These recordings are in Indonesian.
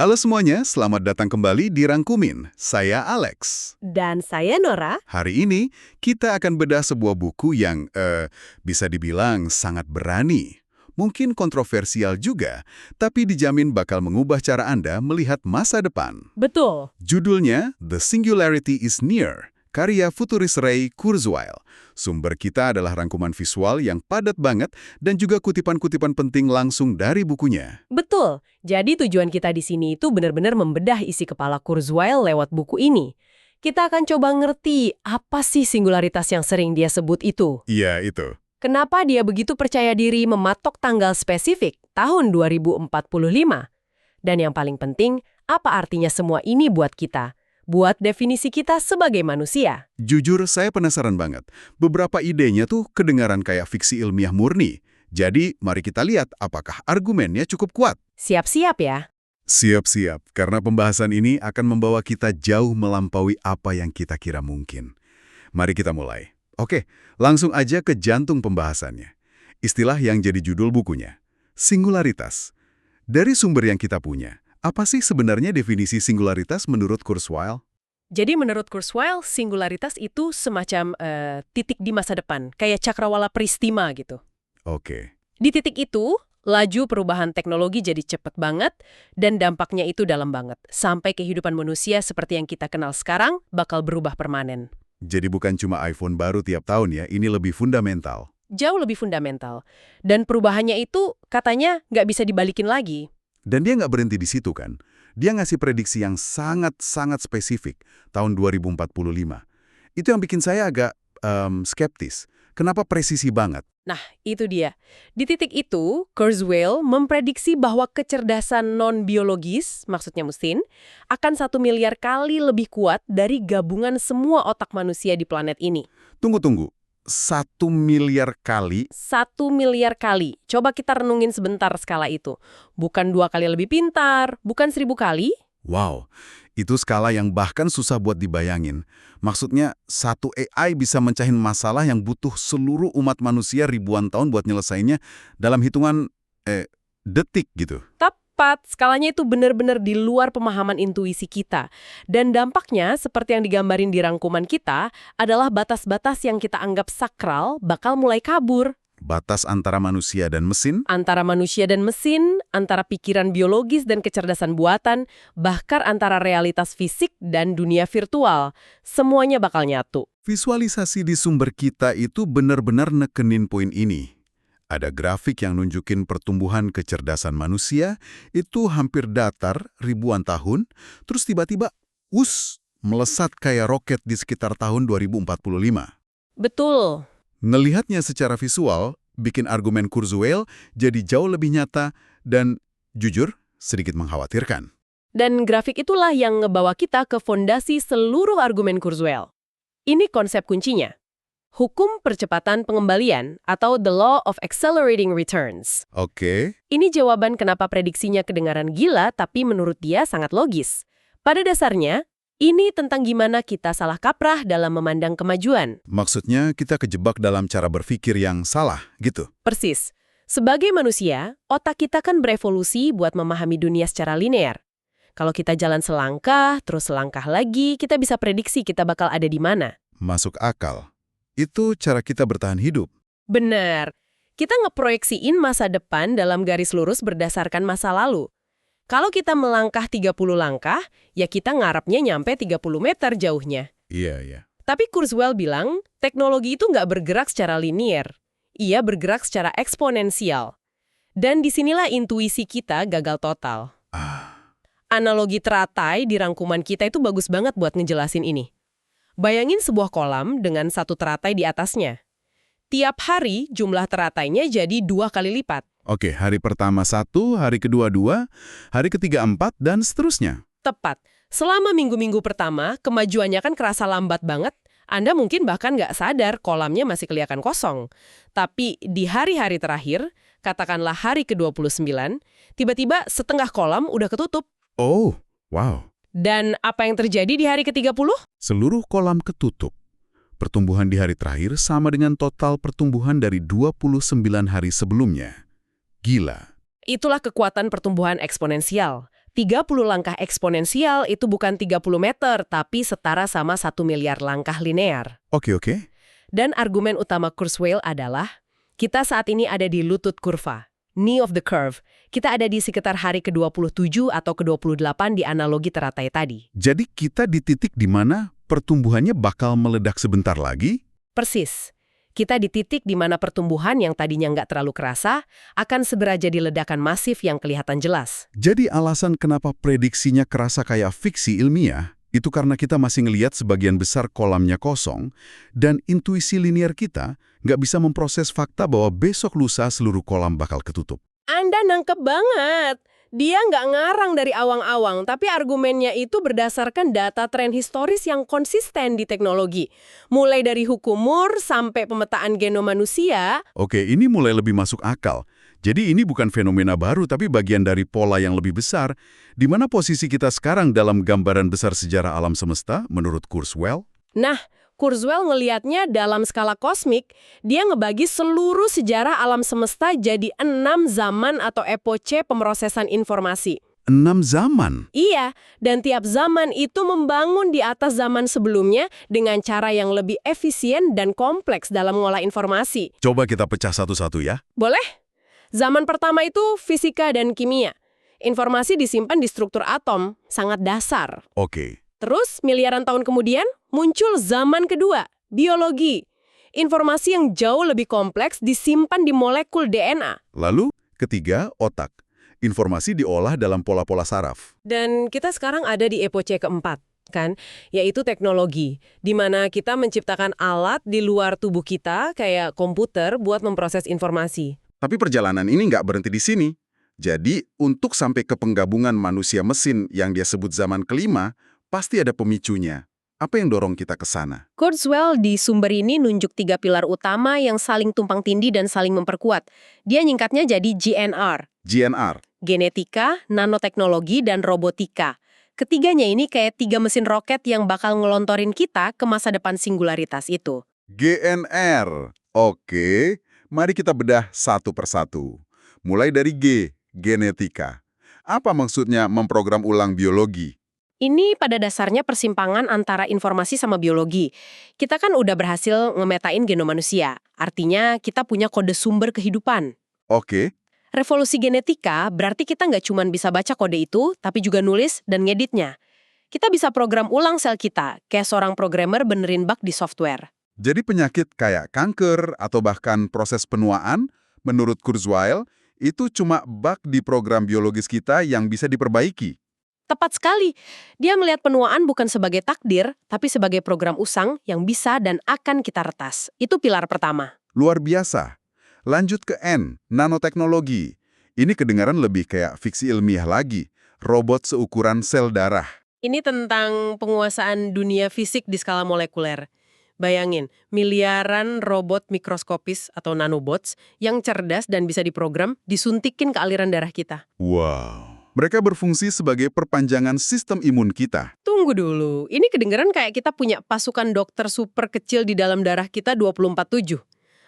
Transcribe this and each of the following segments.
Halo semuanya, selamat datang kembali di Rangkumin. Saya Alex. Dan saya Nora. Hari ini kita akan bedah sebuah buku yang bisa dibilang sangat berani. Mungkin kontroversial juga, tapi dijamin bakal mengubah cara Anda melihat masa depan. Betul. Judulnya The Singularity is Near, karya futuris Ray Kurzweil. Sumber kita adalah rangkuman visual yang padat banget dan juga kutipan-kutipan penting langsung dari bukunya. Betul. Jadi tujuan kita di sini itu benar-benar membedah isi kepala Kurzweil lewat buku ini. Kita akan coba ngerti apa sih singularitas yang sering dia sebut itu. Iya, itu. Kenapa dia begitu percaya diri mematok tanggal spesifik tahun 2045? Dan yang paling penting, apa artinya semua ini buat kita? Buat definisi kita sebagai manusia. Jujur, saya penasaran banget. Beberapa idenya tuh kedengaran kayak fiksi ilmiah murni. Jadi, mari kita lihat apakah argumennya cukup kuat. Siap-siap ya. Siap-siap, karena pembahasan ini akan membawa kita jauh melampaui apa yang kita kira mungkin. Mari kita mulai. Oke, langsung aja ke jantung pembahasannya. Istilah yang jadi judul bukunya, singularitas. Dari sumber yang kita punya, apa sih sebenarnya definisi singularitas menurut Kurzweil? Jadi menurut Kurzweil, singularitas itu semacam titik di masa depan, kayak cakrawala peristiwa gitu. Oke. Di titik itu, laju perubahan teknologi jadi cepat banget, dan dampaknya itu dalam banget. Sampai kehidupan manusia seperti yang kita kenal sekarang bakal berubah permanen. Jadi bukan cuma iPhone baru tiap tahun ya, ini lebih fundamental. Jauh lebih fundamental. Dan perubahannya itu katanya nggak bisa dibalikin lagi. Dan dia nggak berhenti di situ kan. Dia ngasih prediksi yang sangat-sangat spesifik, tahun 2045. Itu yang bikin saya agak skeptis. Kenapa presisi banget? Nah, itu dia. Di titik itu, Kurzweil memprediksi bahwa kecerdasan non-biologis, maksudnya mesin, akan 1 miliar kali lebih kuat dari gabungan semua otak manusia di planet ini. Tunggu. 1 miliar kali? 1 miliar kali. Coba kita renungin sebentar skala itu. Bukan 2 kali lebih pintar, bukan 1000 kali. Wow, itu skala yang bahkan susah buat dibayangin. Maksudnya, satu AI bisa mencahin masalah yang butuh seluruh umat manusia ribuan tahun buat nyelesainnya dalam hitungan detik gitu. Tepat, skalanya itu benar-benar di luar pemahaman intuisi kita. Dan dampaknya, seperti yang digambarin di rangkuman kita, adalah batas-batas yang kita anggap sakral bakal mulai kabur. Batas antara manusia dan mesin? Antara manusia dan mesin, antara pikiran biologis dan kecerdasan buatan, bahkan antara realitas fisik dan dunia virtual. Semuanya bakal nyatu. Visualisasi di sumber kita itu benar-benar nekenin poin ini. Ada grafik yang nunjukin pertumbuhan kecerdasan manusia itu hampir datar ribuan tahun, terus tiba-tiba, melesat kayak roket di sekitar tahun 2045. Betul. Ngelihatnya secara visual, bikin argumen Kurzweil jadi jauh lebih nyata dan, jujur, sedikit mengkhawatirkan. Dan grafik itulah yang ngebawa kita ke fondasi seluruh argumen Kurzweil. Ini konsep kuncinya. Hukum percepatan pengembalian atau the law of accelerating returns. Oke. Ini jawaban kenapa prediksinya kedengaran gila tapi menurut dia sangat logis. Pada dasarnya, ini tentang gimana kita salah kaprah dalam memandang kemajuan. Maksudnya kita kejebak dalam cara berpikir yang salah, gitu? Persis. Sebagai manusia, otak kita kan berevolusi buat memahami dunia secara linear. Kalau kita jalan selangkah, terus selangkah lagi, kita bisa prediksi kita bakal ada di mana. Masuk akal. Itu cara kita bertahan hidup. Benar. Kita ngeproyeksiin masa depan dalam garis lurus berdasarkan masa lalu. Kalau kita melangkah 30 langkah, ya kita ngarepnya nyampe 30 meter jauhnya. Iya. Tapi Kurzweil bilang, teknologi itu nggak bergerak secara linier. Ia bergerak secara eksponensial. Dan disinilah intuisi kita gagal total. Analogi teratai di rangkuman kita itu bagus banget buat ngejelasin ini. Bayangin sebuah kolam dengan satu teratai di atasnya. Tiap hari jumlah teratainya jadi 2 kali lipat. Oke, hari pertama 1, hari kedua 2, hari ketiga 4, dan seterusnya. Tepat. Selama minggu-minggu pertama, kemajuannya kan kerasa lambat banget. Anda mungkin bahkan nggak sadar kolamnya masih kelihatan kosong. Tapi di hari-hari terakhir, katakanlah hari ke-29, tiba-tiba setengah kolam udah ketutup. Oh, wow. Dan apa yang terjadi di hari ke-30? Seluruh kolam ketutup. Pertumbuhan di hari terakhir sama dengan total pertumbuhan dari 29 hari sebelumnya. Gila. Itulah kekuatan pertumbuhan eksponensial. 30 langkah eksponensial itu bukan 30 meter, tapi setara sama 1 miliar langkah linear. Oke, oke. Dan argumen utama Kurzweil adalah, kita saat ini ada di lutut kurva, knee of the curve. Kita ada di sekitar hari ke-27 atau ke-28 di analogi teratai tadi. Jadi kita di titik di mana pertumbuhannya bakal meledak sebentar lagi? Persis. Kita di titik di mana pertumbuhan yang tadinya nggak terlalu kerasa akan segera jadi ledakan masif yang kelihatan jelas. Jadi alasan kenapa prediksinya kerasa kayak fiksi ilmiah, itu karena kita masih ngelihat sebagian besar kolamnya kosong, dan intuisi linear kita nggak bisa memproses fakta bahwa besok lusa seluruh kolam bakal ketutup. Anda nangkep banget. Dia nggak ngarang dari awang-awang, tapi argumennya itu berdasarkan data tren historis yang konsisten di teknologi. Mulai dari hukum Moore sampai pemetaan genom manusia. Oke, ini mulai lebih masuk akal. Jadi ini bukan fenomena baru, tapi bagian dari pola yang lebih besar. Di mana posisi kita sekarang dalam gambaran besar sejarah alam semesta, menurut Kurzweil? Nah, Kurzweil ngelihatnya dalam skala kosmik, dia ngebagi seluruh sejarah alam semesta jadi 6 zaman atau epoche pemrosesan informasi. 6 zaman? Iya, dan tiap zaman itu membangun di atas zaman sebelumnya dengan cara yang lebih efisien dan kompleks dalam mengolah informasi. Coba kita pecah satu-satu ya. Boleh? Zaman pertama itu fisika dan kimia. Informasi disimpan di struktur atom, sangat dasar. Oke. Terus, miliaran tahun kemudian, muncul zaman kedua, biologi. Informasi yang jauh lebih kompleks disimpan di molekul DNA. Lalu, ketiga, otak. Informasi diolah dalam pola-pola saraf. Dan kita sekarang ada di epoche keempat, kan? Yaitu teknologi, di mana kita menciptakan alat di luar tubuh kita, kayak komputer, buat memproses informasi. Tapi perjalanan ini nggak berhenti di sini. Jadi, untuk sampai ke penggabungan manusia-mesin yang dia sebut zaman kelima, pasti ada pemicunya. Apa yang dorong kita ke sana? Kurzweil di sumber ini nunjuk 3 pilar utama yang saling tumpang tindih dan saling memperkuat. Dia nyingkatnya jadi GNR. GNR. Genetika, nanoteknologi, dan robotika. Ketiganya ini kayak 3 mesin roket yang bakal ngelontorin kita ke masa depan singularitas itu. GNR. Oke, mari kita bedah satu persatu. Mulai dari G, genetika. Apa maksudnya memprogram ulang biologi? Ini pada dasarnya persimpangan antara informasi sama biologi. Kita kan udah berhasil ngemetain genom manusia. Artinya kita punya kode sumber kehidupan. Oke, Revolusi genetika berarti kita nggak cuma bisa baca kode itu, tapi juga nulis dan ngeditnya. Kita bisa program ulang sel kita, kayak seorang programmer benerin bug di software. jadi penyakit kayak kanker atau bahkan proses penuaan, menurut Kurzweil, itu cuma bug di program biologis kita yang bisa diperbaiki. Tepat sekali. Dia melihat penuaan bukan sebagai takdir, tapi sebagai program usang yang bisa dan akan kita retas. Itu pilar pertama. Luar biasa. Lanjut ke N, nanoteknologi. Ini kedengaran lebih kayak fiksi ilmiah lagi. Robot seukuran sel darah. Ini tentang penguasaan dunia fisik di skala molekuler. Bayangin, miliaran robot mikroskopis atau nanobots yang cerdas dan bisa diprogram disuntikin ke aliran darah kita. Wow. Mereka berfungsi sebagai perpanjangan sistem imun kita. Tunggu dulu, ini kedengeran kayak kita punya pasukan dokter super kecil di dalam darah kita 24/7.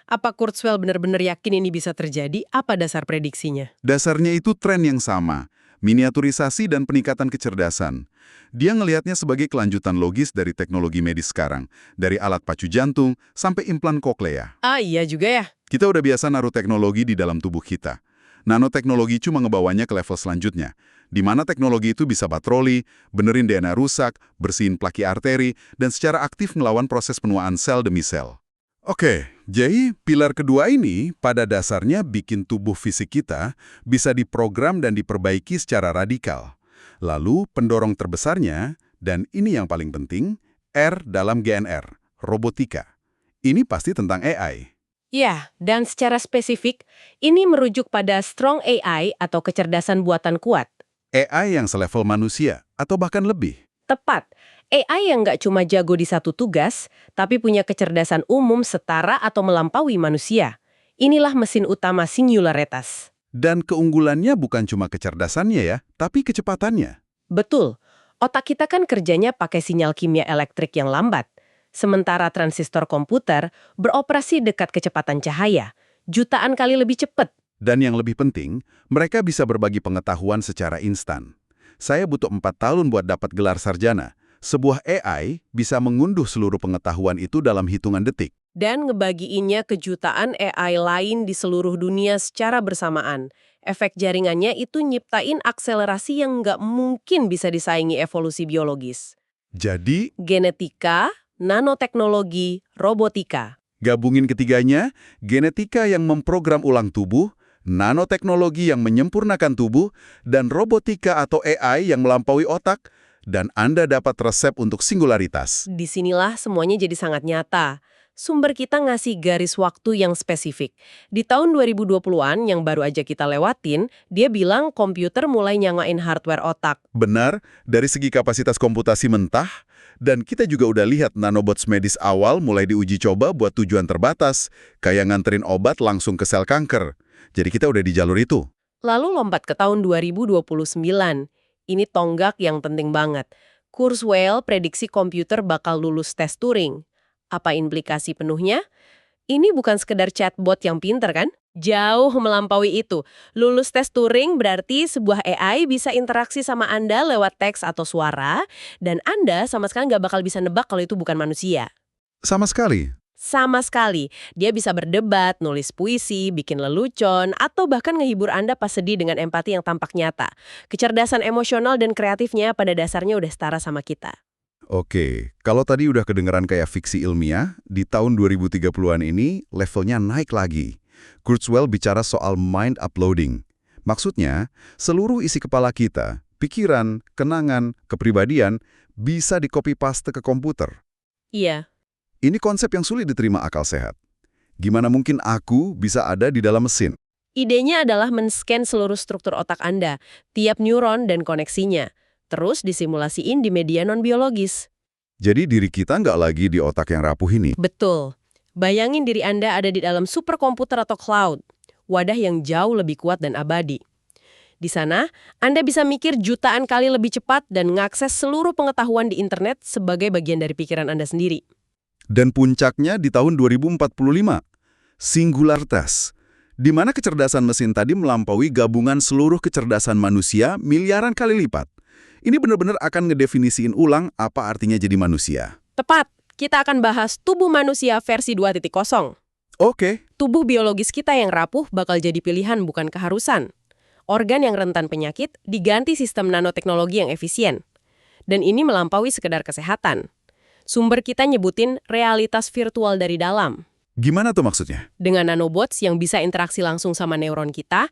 Apa Kurzweil benar-benar yakin ini bisa terjadi? Apa dasar prediksinya? Dasarnya itu tren yang sama, miniaturisasi dan peningkatan kecerdasan. Dia ngelihatnya sebagai kelanjutan logis dari teknologi medis sekarang, dari alat pacu jantung sampai implan koklea. Ah iya juga ya. Kita udah biasa naruh teknologi di dalam tubuh kita. Nanoteknologi cuma ngebawanya ke level selanjutnya, di mana teknologi itu bisa patroli, benerin DNA rusak, bersihin plaki arteri, dan secara aktif melawan proses penuaan sel demi sel. Oke, jadi pilar kedua ini pada dasarnya bikin tubuh fisik kita bisa diprogram dan diperbaiki secara radikal. Lalu pendorong terbesarnya, dan ini yang paling penting, R dalam GNR, robotika. Ini pasti tentang AI. Ya, dan secara spesifik, ini merujuk pada strong AI atau kecerdasan buatan kuat. AI yang selevel manusia, atau bahkan lebih. Tepat, AI yang nggak cuma jago di satu tugas, tapi punya kecerdasan umum setara atau melampaui manusia. Inilah mesin utama singularitas. Dan keunggulannya bukan cuma kecerdasannya ya, tapi kecepatannya. Betul, otak kita kan kerjanya pakai sinyal kimia elektrik yang lambat. Sementara transistor komputer beroperasi dekat kecepatan cahaya, jutaan kali lebih cepat. Dan yang lebih penting, mereka bisa berbagi pengetahuan secara instan. saya butuh 4 tahun buat dapat gelar sarjana. Sebuah AI bisa mengunduh seluruh pengetahuan itu dalam hitungan detik. Dan ngebagiinnya ke jutaan AI lain di seluruh dunia secara bersamaan. Efek jaringannya itu nyiptain akselerasi yang nggak mungkin bisa disaingi evolusi biologis. Jadi, Genetika, nanoteknologi, robotika. gabungin ketiganya, genetika yang memprogram ulang tubuh, nanoteknologi yang menyempurnakan tubuh, dan robotika atau AI yang melampaui otak, dan Anda dapat resep untuk singularitas. Disinilah semuanya jadi sangat nyata. Sumber kita ngasih garis waktu yang spesifik. Di tahun 2020-an yang baru aja kita lewatin, dia bilang komputer mulai nyamain hardware otak. Benar, dari segi kapasitas komputasi mentah, dan kita juga udah lihat nanobots medis awal mulai diuji coba buat tujuan terbatas, kayak nganterin obat langsung ke sel kanker. Jadi kita udah di jalur itu. Lalu lompat ke tahun 2029. Ini tonggak yang penting banget. Kurzweil prediksi komputer bakal lulus tes Turing. Apa implikasi penuhnya? Ini bukan sekedar chatbot yang pinter kan? Jauh melampaui itu. Lulus tes Turing berarti sebuah AI bisa interaksi sama Anda lewat teks atau suara, dan Anda sama sekali nggak bakal bisa nebak kalau itu bukan manusia. Sama sekali. Sama sekali. Dia bisa berdebat, nulis puisi, bikin lelucon, atau bahkan ngehibur Anda pas sedih dengan empati yang tampak nyata. Kecerdasan emosional dan kreatifnya pada dasarnya udah setara sama kita. Oke, kalau tadi udah kedengeran kayak fiksi ilmiah, di tahun 2030-an ini levelnya naik lagi. Kurzweil bicara soal mind uploading. Maksudnya, seluruh isi kepala kita, pikiran, kenangan, kepribadian, bisa di-copy-paste ke komputer. Iya. Ini konsep yang sulit diterima akal sehat. Gimana mungkin aku bisa ada di dalam mesin? Idenya adalah men-scan seluruh struktur otak Anda, tiap neuron dan koneksinya, terus disimulasiin di media non-biologis. Jadi diri kita nggak lagi di otak yang rapuh ini. Betul. Bayangin diri Anda ada di dalam superkomputer atau cloud, wadah yang jauh lebih kuat dan abadi. Di sana, Anda bisa mikir jutaan kali lebih cepat dan mengakses seluruh pengetahuan di internet sebagai bagian dari pikiran Anda sendiri. Dan puncaknya di tahun 2045, singularitas, di mana kecerdasan mesin tadi melampaui gabungan seluruh kecerdasan manusia miliaran kali lipat. Ini benar-benar akan ngedefinisiin ulang apa artinya jadi manusia. Tepat, kita akan bahas tubuh manusia versi 2.0. Oke, Tubuh biologis kita yang rapuh bakal jadi pilihan bukan keharusan. Organ yang rentan penyakit diganti sistem nanoteknologi yang efisien. Dan ini melampaui sekedar kesehatan. Sumber kita nyebutin realitas virtual dari dalam. gimana tuh maksudnya? Dengan nanobots yang bisa interaksi langsung sama neuron kita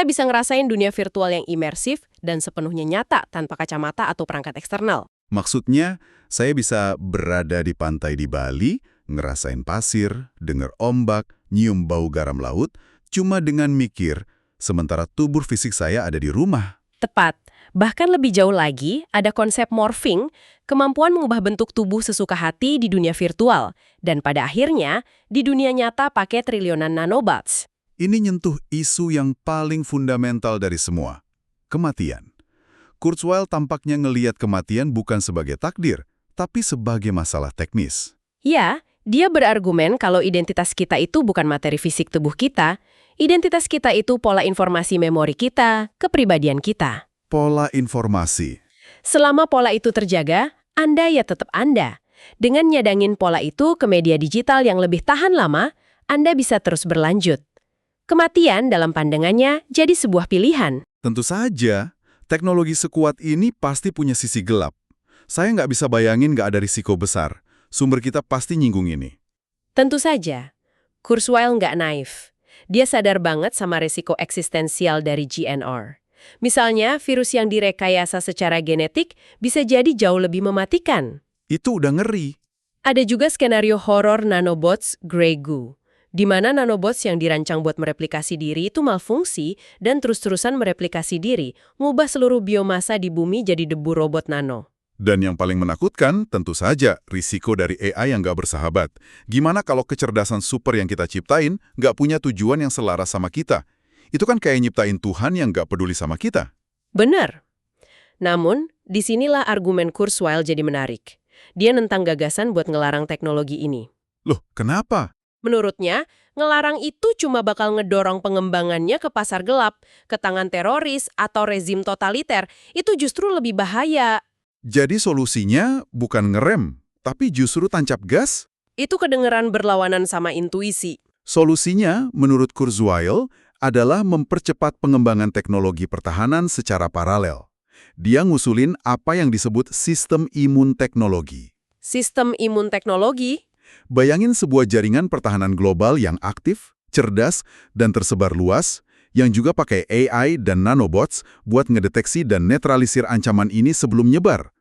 bisa ngerasain dunia virtual yang imersif dan sepenuhnya nyata tanpa kacamata atau perangkat eksternal. Maksudnya, saya bisa berada di pantai di Bali, ngerasain pasir, denger ombak, nyium bau garam laut, cuma dengan mikir, sementara tubuh fisik saya ada di rumah. Tepat. Bahkan lebih jauh lagi, ada konsep morphing, kemampuan mengubah bentuk tubuh sesuka hati di dunia virtual, dan pada akhirnya, di dunia nyata pakai triliunan nanobots. Ini nyentuh isu yang paling fundamental dari semua, kematian. Kurzweil tampaknya ngelihat kematian bukan sebagai takdir, tapi sebagai masalah teknis. Ya, dia berargumen kalau identitas kita itu bukan materi fisik tubuh kita, identitas kita itu pola informasi memori kita, kepribadian kita. Pola informasi. Selama pola itu terjaga, Anda ya tetap Anda. Dengan nyadangin pola itu ke media digital yang lebih tahan lama, Anda bisa terus berlanjut. Kematian dalam pandangannya jadi sebuah pilihan. Tentu saja, teknologi sekuat ini pasti punya sisi gelap. Saya nggak bisa bayangin nggak ada risiko besar. Sumber kita pasti nyinggung ini. Tentu saja, Kurzweil nggak naif. Dia sadar banget sama risiko eksistensial dari GNR. Misalnya, virus yang direkayasa secara genetik bisa jadi jauh lebih mematikan. Itu udah ngeri. Ada juga skenario horor nanobots Grey Goo, di mana nanobots yang dirancang buat mereplikasi diri itu malfungsi dan terus-terusan mereplikasi diri, ngubah seluruh biomasa di bumi jadi debu robot nano. Dan yang paling menakutkan, tentu saja, risiko dari AI yang nggak bersahabat. Gimana kalau kecerdasan super yang kita ciptain nggak punya tujuan yang selaras sama kita? Itu kan kayak nyiptain Tuhan yang nggak peduli sama kita. Benar. Namun, disinilah argumen Kurzweil jadi menarik. Dia nentang gagasan buat ngelarang teknologi ini. Loh, kenapa? Menurutnya, ngelarang itu cuma bakal ngedorong pengembangannya ke pasar gelap, ke tangan teroris atau rezim totaliter. Itu justru lebih bahaya. Jadi solusinya bukan ngerem, tapi justru tancap gas? Itu kedengeran berlawanan sama intuisi. Solusinya, menurut Kurzweil, adalah mempercepat pengembangan teknologi pertahanan secara paralel. Dia ngusulin apa yang disebut sistem imun teknologi. Sistem imun teknologi? Bayangin sebuah jaringan pertahanan global yang aktif, cerdas, dan tersebar luas, yang juga pakai AI dan nanobots buat ngedeteksi dan netralisir ancaman ini sebelum nyebar.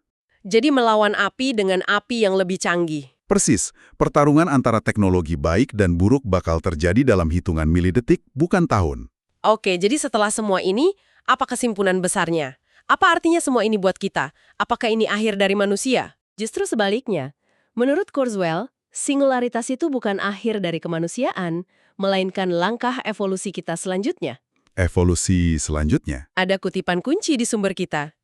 Jadi melawan api dengan api yang lebih canggih. Persis, pertarungan antara teknologi baik dan buruk bakal terjadi dalam hitungan milidetik, bukan tahun. Oke, jadi setelah semua ini, apa kesimpulan besarnya? Apa artinya semua ini buat kita? Apakah ini akhir dari manusia? Justru sebaliknya. Menurut Kurzweil, singularitas itu bukan akhir dari kemanusiaan, melainkan langkah evolusi kita selanjutnya. Evolusi selanjutnya. Ada kutipan kunci di sumber kita.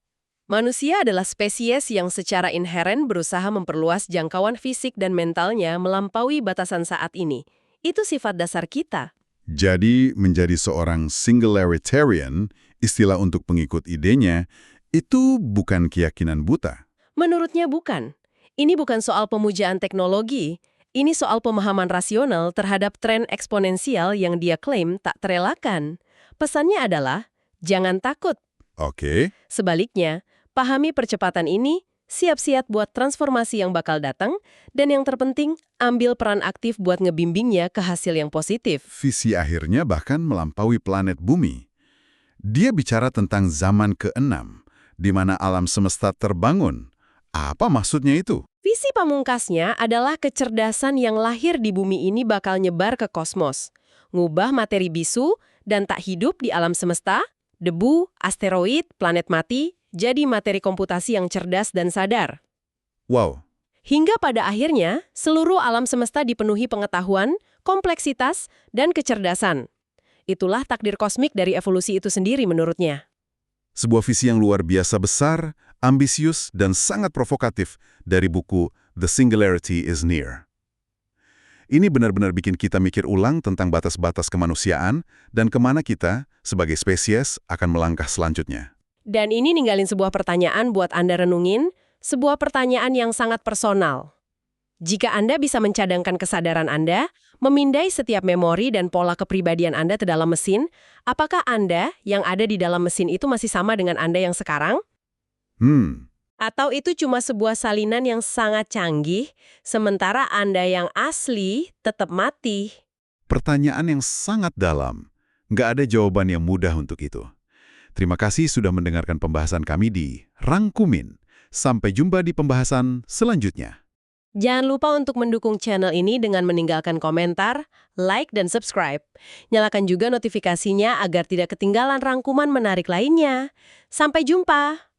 Manusia adalah spesies yang secara inheren berusaha memperluas jangkauan fisik dan mentalnya melampaui batasan saat ini. Itu sifat dasar kita. Jadi, menjadi seorang singularitarian, istilah untuk pengikut idenya, itu bukan keyakinan buta. Menurutnya bukan. Ini bukan soal pemujaan teknologi. Ini soal pemahaman rasional terhadap tren eksponensial yang dia klaim tak terelakkan. Pesannya adalah, jangan takut. Oke. Sebaliknya, pahami percepatan ini, siap-siap buat transformasi yang bakal datang, dan yang terpenting, ambil peran aktif buat ngebimbingnya ke hasil yang positif. Visi akhirnya bahkan melampaui planet bumi. Dia bicara tentang zaman ke-6, di mana alam semesta terbangun. Apa maksudnya itu? Visi pamungkasnya adalah kecerdasan yang lahir di bumi ini bakal nyebar ke kosmos, ngubah materi bisu dan tak hidup di alam semesta, debu, asteroid, planet mati, jadi materi komputasi yang cerdas dan sadar. Wow. Hingga pada akhirnya, seluruh alam semesta dipenuhi pengetahuan, kompleksitas, dan kecerdasan. Itulah takdir kosmik dari evolusi itu sendiri menurutnya. Sebuah visi yang luar biasa besar, ambisius, dan sangat provokatif dari buku The Singularity is Near. Ini benar-benar bikin kita mikir ulang tentang batas-batas kemanusiaan dan kemana kita, sebagai spesies, akan melangkah selanjutnya. Dan ini ninggalin sebuah pertanyaan buat Anda renungin, sebuah pertanyaan yang sangat personal. Jika Anda bisa mencadangkan kesadaran Anda, memindai setiap memori dan pola kepribadian Anda ke dalam mesin, apakah Anda yang ada di dalam mesin itu masih sama dengan Anda yang sekarang? Atau itu cuma sebuah salinan yang sangat canggih, sementara Anda yang asli tetap mati? Pertanyaan yang sangat dalam. Nggak ada jawaban yang mudah untuk itu. Terima kasih sudah mendengarkan pembahasan kami di Rangkumin. Sampai jumpa di pembahasan selanjutnya. Jangan lupa untuk mendukung channel ini dengan meninggalkan komentar, like, dan subscribe. Nyalakan juga notifikasinya agar tidak ketinggalan rangkuman menarik lainnya. Sampai jumpa!